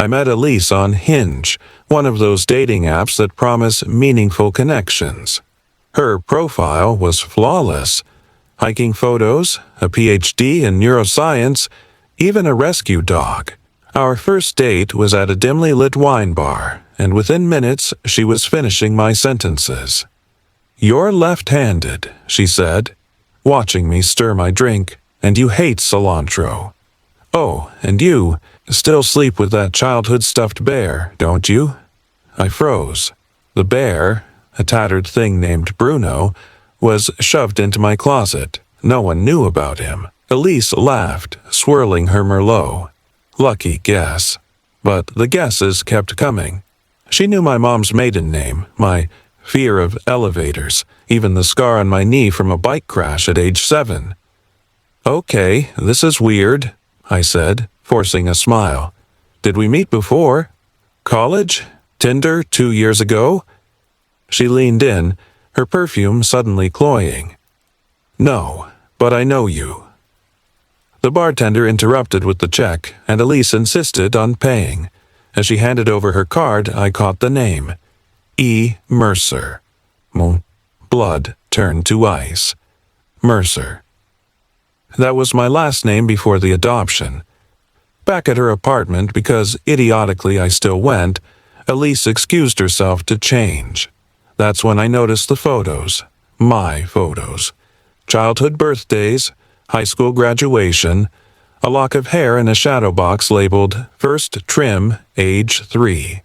I met Elise on Hinge, one of those dating apps that promise meaningful connections. Her profile was flawless. Hiking photos, a PhD in neuroscience, even a rescue dog. Our first date was at a dimly lit wine bar, and within minutes she was finishing my sentences. "You're left-handed," she said, watching me stir my drink, "and you hate cilantro. Oh, and you still sleep with that childhood stuffed bear, don't you?" I froze. The bear, a tattered thing named Bruno, was shoved into my closet. No one knew about him. Elise laughed, swirling her Merlot. Lucky guess. But the guesses kept coming. She knew my mom's maiden name, my fear of elevators, even the scar on my knee from a bike crash at age 7. "Okay, this is weird," I said, forcing a smile. "Did we meet before? College? Tinder 2 years ago?" She leaned in, her perfume suddenly cloying. "No, but I know you." The bartender interrupted with the check, and Elise insisted on paying. As she handed over her card, I caught the name. E. Mercer. Mon blood turned to ice. Mercer. That was my last name before the adoption. Back at her apartment, because idiotically I still went, Elise excused herself to change. That's when I noticed the photos. My photos. Childhood birthdays, high school graduation, a lock of hair in a shadow box labeled "First Trim, Age 3."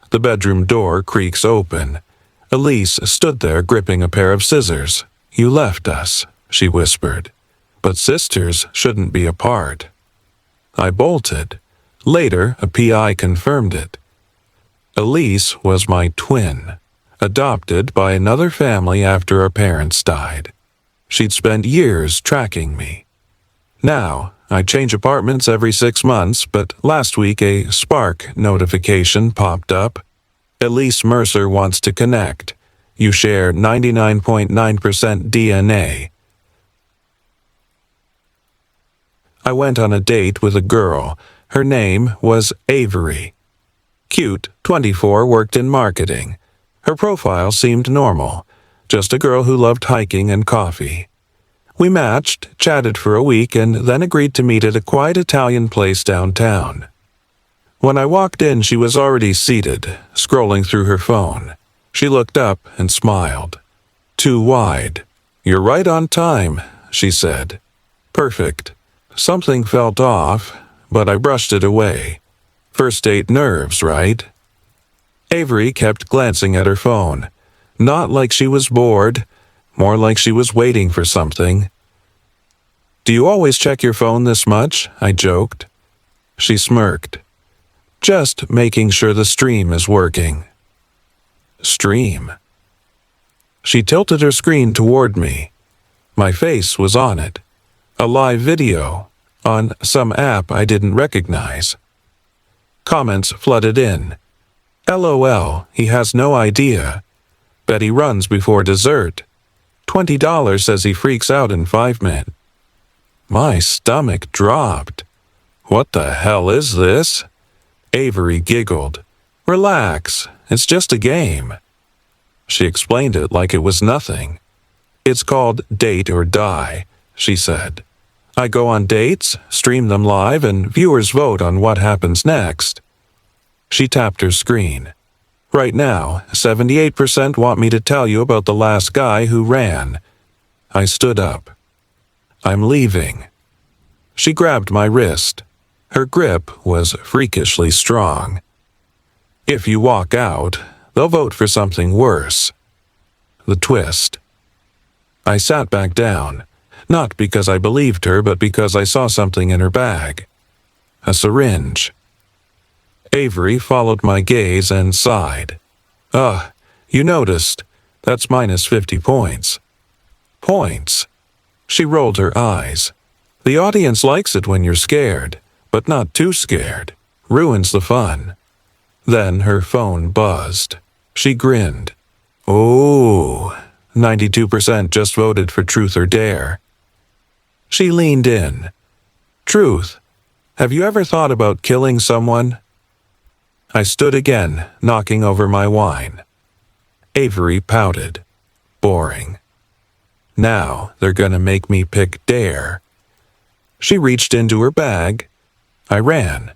The bedroom door creaks open. Elise stood there gripping a pair of scissors. "You left us," she whispered. "But sisters shouldn't be apart." I bolted. Later, a PI confirmed it. Elise was my twin, adopted by another family after our parents died. She'd spent years tracking me. Now, I change apartments every 6 months, but last week a Spark notification popped up. "Elise Mercer wants to connect. You share 99.9% DNA. I went on a date with a girl. Her name was Avery. Cute, 24, worked in marketing. Her profile seemed normal, just a girl who loved hiking and coffee. We matched, chatted for a week, and then agreed to meet at a quiet Italian place downtown. When I walked in, she was already seated, scrolling through her phone. She looked up and smiled. "Too wide." "You're right on time," she said. "Perfect." Something felt off, but I brushed it away. First date nerves, right? Avery kept glancing at her phone. Not like she was bored, more like she was waiting for something. "Do you always check your phone this much?" I joked. She smirked. "Just making sure the stream is working." Stream. She tilted her screen toward me. My face was on it. A live video, on some app I didn't recognize. Comments flooded in. "LOL, he has no idea. Bet he runs before dessert. $20 says he freaks out in 5 minutes. My stomach dropped. What the hell is this? Avery giggled. "Relax, it's just a game." She explained it like it was nothing. "It's called Date or Die," she said. "I go on dates, stream them live, and viewers vote on what happens next." She tapped her screen. "Right now, 78% want me to tell you about the last guy who ran." I stood up. "I'm leaving." She grabbed my wrist. Her grip was freakishly strong. "If you walk out, they'll vote for something worse." The twist. I sat back down, not because I believed her, but because I saw something in her bag. A syringe. Avery followed my gaze and sighed. You noticed. That's minus 50 points." "Points?" She rolled her eyes. "The audience likes it when you're scared, but not too scared. Ruins the fun." Then her phone buzzed. She grinned. "Oh, 92% just voted for Truth or Dare." She leaned in. "Truth, have you ever thought about killing someone?" I stood again, knocking over my wine. Avery pouted. Boring. Now they're gonna make me pick Dare. She reached into her bag. I ran.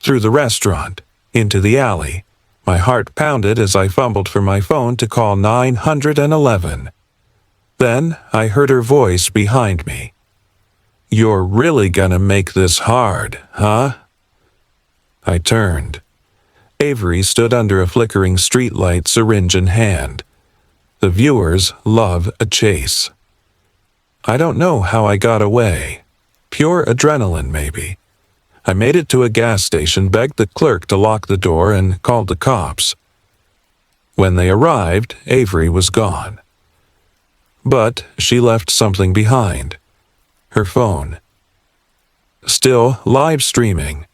Through the restaurant. Into the alley. My heart pounded as I fumbled for my phone to call 911. Then I heard her voice behind me. "You're really gonna make this hard, huh?" I turned. Avery stood under a flickering streetlight, syringe in hand. The viewers love a chase. I don't know how I got away. Pure adrenaline, maybe. I made it to a gas station, begged the clerk to lock the door, and called the cops. When they arrived, Avery was gone. But she left something behind. Her phone. Still live streaming.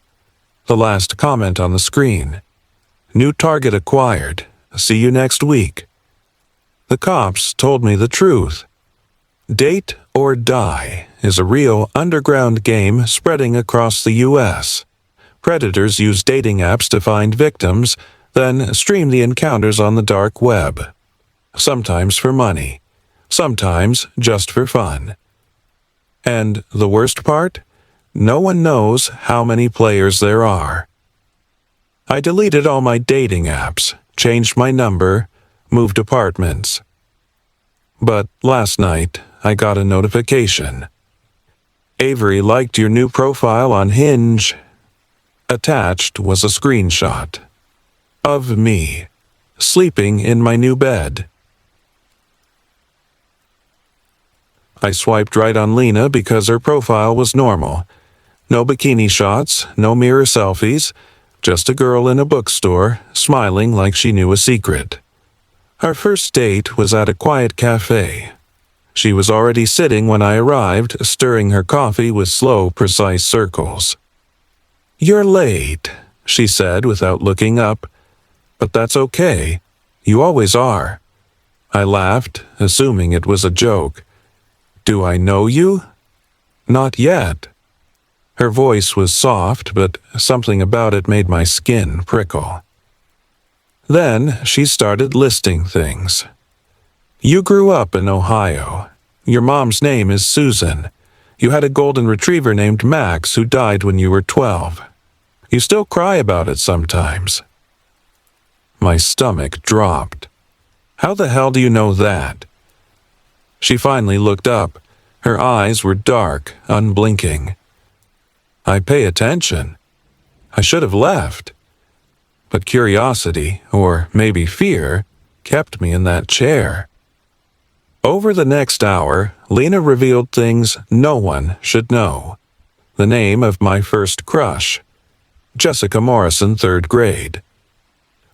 The last comment on the screen. "New target acquired. See you next week." The cops told me the truth. Date or Die is a real underground game spreading across the U.S. Predators use dating apps to find victims, then stream the encounters on the dark web. Sometimes for money, sometimes just for fun. And the worst part? No one knows how many players there are. I deleted all my dating apps, changed my number, moved apartments. But last night, I got a notification. "Avery liked your new profile on Hinge." Attached was a screenshot of me, sleeping in my new bed. I swiped right on Lena because her profile was normal. No bikini shots, no mirror selfies, just a girl in a bookstore, smiling like she knew a secret. Our first date was at a quiet cafe. She was already sitting when I arrived, stirring her coffee with slow, precise circles. "You're late," she said without looking up. "But that's okay. You always are." I laughed, assuming it was a joke. "Do I know you?" "Not yet." Her voice was soft, but something about it made my skin prickle. Then she started listing things. "You grew up in Ohio. Your mom's name is Susan. You had a golden retriever named Max who died when you were 12. You still cry about it sometimes." My stomach dropped. "How the hell do you know that?" She finally looked up. Her eyes were dark, unblinking. I pay attention. I should have left. But curiosity, or maybe fear, kept me in that chair. Over the next hour, Lena revealed things no one should know. The name of my first crush, Jessica Morrison, 3rd grade.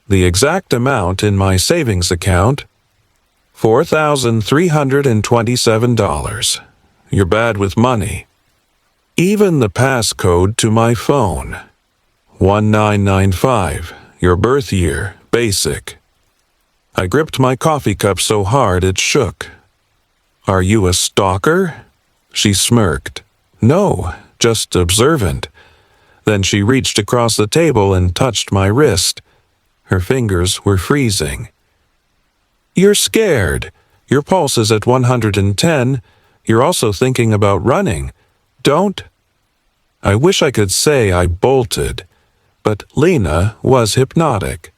The exact amount in my savings account, $4,327. You're bad with money. Even the passcode to my phone, 1995, your birth year, basic. I gripped my coffee cup so hard it shook. "Are you a stalker?" She smirked. "No, just observant." Then she reached across the table and touched my wrist. Her fingers were freezing. "You're scared. Your pulse is at 110. You're also thinking about running. Don't." I wish I could say I bolted, but Lena was hypnotic.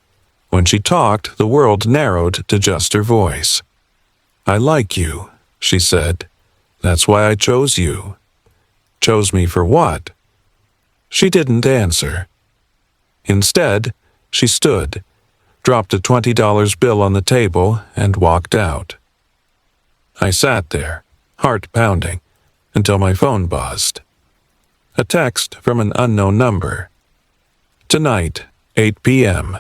When she talked, the world narrowed to just her voice. "I like you," she said. "That's why I chose you." "Chose me for what?" She didn't answer. Instead, she stood, dropped a $20 bill on the table, and walked out. I sat there, heart pounding, until my phone buzzed. A text from an unknown number. "Tonight, 8 p.m.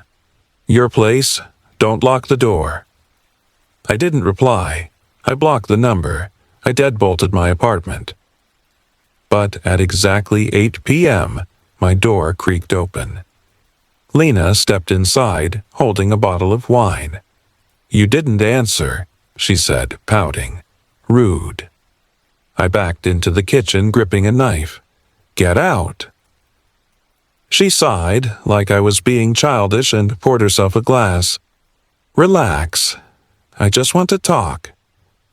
Your place, don't lock the door." I didn't reply. I blocked the number. I deadbolted my apartment. But at exactly 8 p.m., my door creaked open. Lena stepped inside, holding a bottle of wine. "You didn't answer," she said, pouting. "Rude." I backed into the kitchen, gripping a knife. "Get out." She sighed, like I was being childish, and poured herself a glass. Relax. I just want to talk.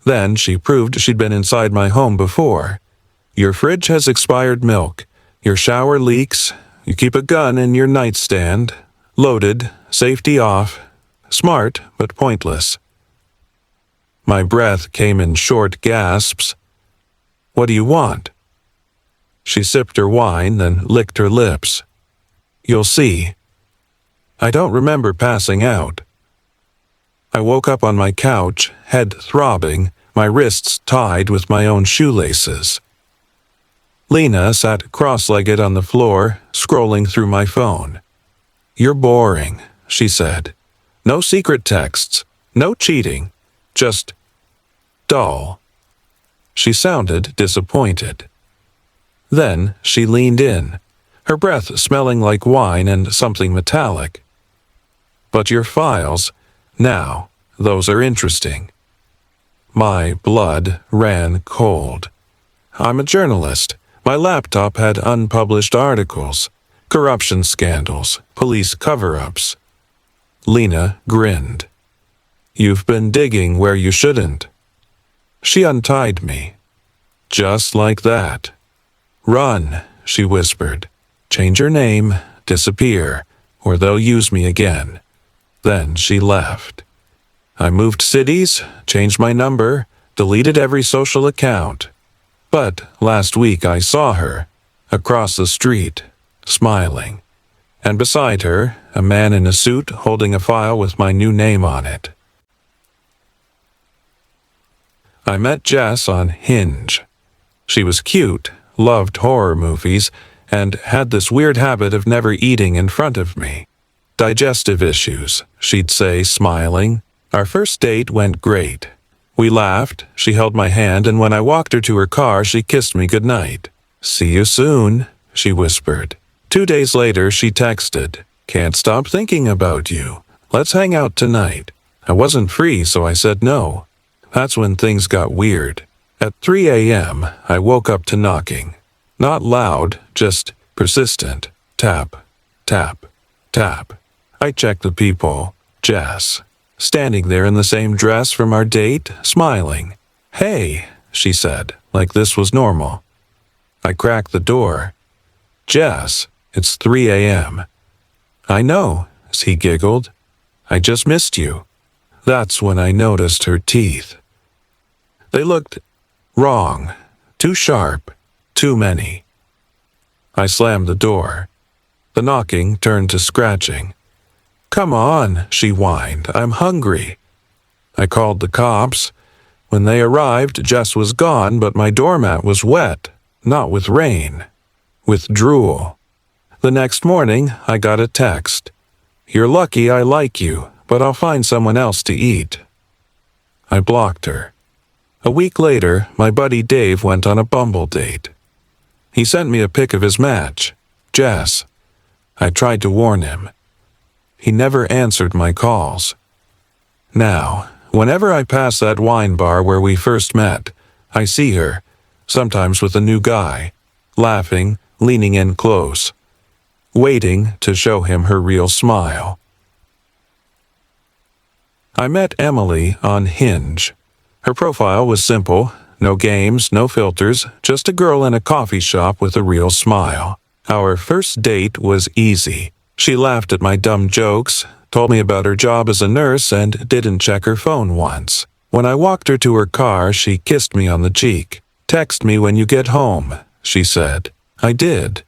Then she proved she'd been inside my home before. Your fridge has expired milk. Your shower leaks. You keep a gun in your nightstand. Loaded, safety off. Smart, but pointless. My breath came in short gasps. What do you want? She sipped her wine, then licked her lips. You'll see. I don't remember passing out. I woke up on my couch, head throbbing, my wrists tied with my own shoelaces. Lena sat cross-legged on the floor, scrolling through my phone. You're boring, she said. No secret texts, no cheating, just dull. She sounded disappointed. Then she leaned in, her breath smelling like wine and something metallic. But your files, now, those are interesting. My blood ran cold. I'm a journalist. My laptop had unpublished articles, corruption scandals, police cover-ups. Lena grinned. You've been digging where you shouldn't. She untied me. Just like that. Run, she whispered. Change your name, disappear, or they'll use me again. Then she left. I moved cities, changed my number, deleted every social account. But last week I saw her, across the street, smiling. And beside her, a man in a suit holding a file with my new name on it. I met Jess on Hinge. She was cute, loved horror movies, and had this weird habit of never eating in front of me. Digestive issues, she'd say, smiling. Our first date went great. We laughed, she held my hand, and when I walked her to her car, she kissed me goodnight. See you soon, she whispered. 2 days later, she texted, Can't stop thinking about you. Let's hang out tonight. I wasn't free, so I said no. That's when things got weird. At 3 a.m., I woke up to knocking. Not loud, just persistent. Tap, tap, tap. I checked the people. Jess, standing there in the same dress from our date, smiling. Hey, she said, like this was normal. I cracked the door. Jess, it's 3 a.m. I know, as he giggled. I just missed you. That's when I noticed her teeth. They looked wrong, too sharp, too many. I slammed the door. The knocking turned to scratching. Come on, she whined. I'm hungry. I called the cops. When they arrived, Jess was gone, but my doormat was wet, not with rain, with drool. The next morning, I got a text. You're lucky I like you, but I'll find someone else to eat. I blocked her. A week later, my buddy Dave went on a Bumble date. He sent me a pic of his match, Jess. I tried to warn him. He never answered my calls. Now, whenever I pass that wine bar where we first met, I see her, sometimes with a new guy, laughing, leaning in close, waiting to show him her real smile. I met Emily on Hinge. Her profile was simple, no games, no filters, just a girl in a coffee shop with a real smile. Our first date was easy. She laughed at my dumb jokes, told me about her job as a nurse, and didn't check her phone once. When I walked her to her car, she kissed me on the cheek. Text me when you get home, she said. I did.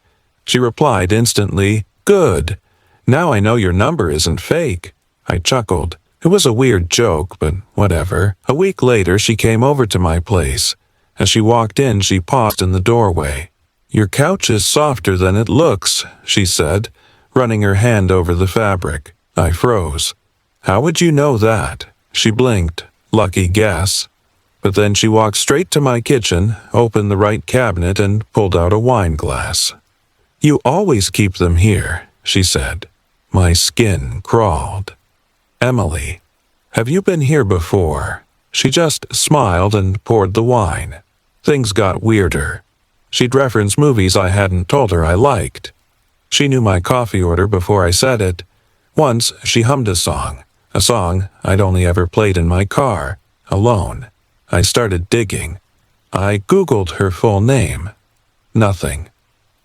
She replied instantly, Good. Now I know your number isn't fake. I chuckled. It was a weird joke, but whatever. A week later, she came over to my place. As she walked in, she paused in the doorway. Your couch is softer than it looks, she said, running her hand over the fabric. I froze. How would you know that? She blinked. Lucky guess. But then she walked straight to my kitchen, opened the right cabinet, and pulled out a wine glass. You always keep them here, she said. My skin crawled. Emily, have you been here before? She just smiled and poured the wine. Things got weirder. She'd reference movies I hadn't told her I liked. She knew my coffee order before I said it. Once, she hummed a song I'd only ever played in my car, alone. I started digging. I Googled her full name. Nothing.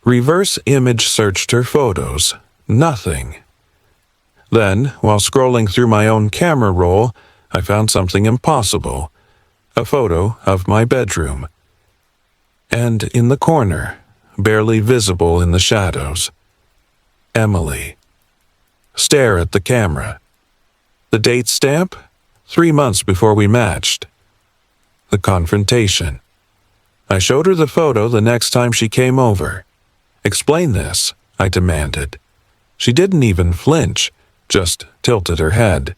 Reverse image searched her photos. Nothing. Then, while scrolling through my own camera roll, I found something impossible. A photo of my bedroom. And in the corner, barely visible in the shadows, Emily. Stare at the camera. The date stamp? 3 months before we matched. The confrontation. I showed her the photo the next time she came over. Explain this, I demanded. She didn't even flinch, just tilted her head.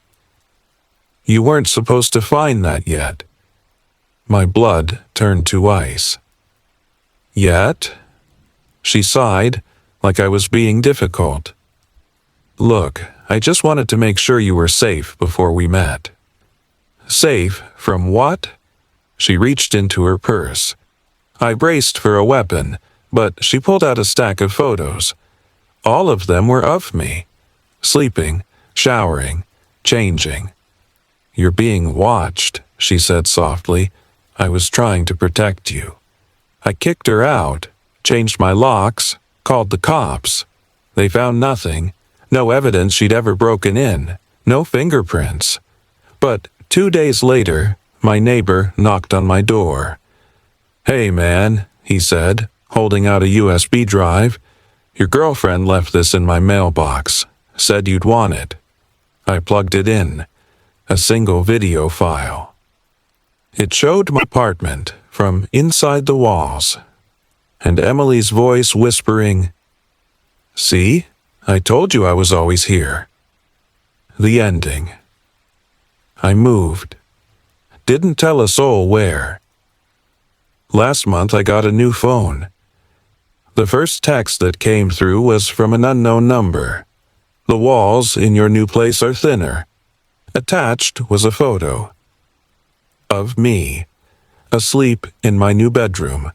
You weren't supposed to find that yet. My blood turned to ice. Yet? She sighed, like I was being difficult. Look, I just wanted to make sure you were safe before we met. Safe from what? She reached into her purse. I braced for a weapon, but she pulled out a stack of photos. All of them were of me. Sleeping, showering, changing. You're being watched, she said softly. I was trying to protect you. I kicked her out, changed my locks, called the cops. They found nothing, no evidence she'd ever broken in, no fingerprints. But 2 days later, my neighbor knocked on my door. Hey man, he said, holding out a USB drive. Your girlfriend left this in my mailbox, said you'd want it. I plugged it in, a single video file. It showed my apartment from inside the walls, and Emily's voice whispering, See? I told you I was always here. The ending. I moved. Didn't tell a soul where. Last month I got a new phone. The first text that came through was from an unknown number. The walls in your new place are thinner. Attached was a photo. Of me, asleep in my new bedroom.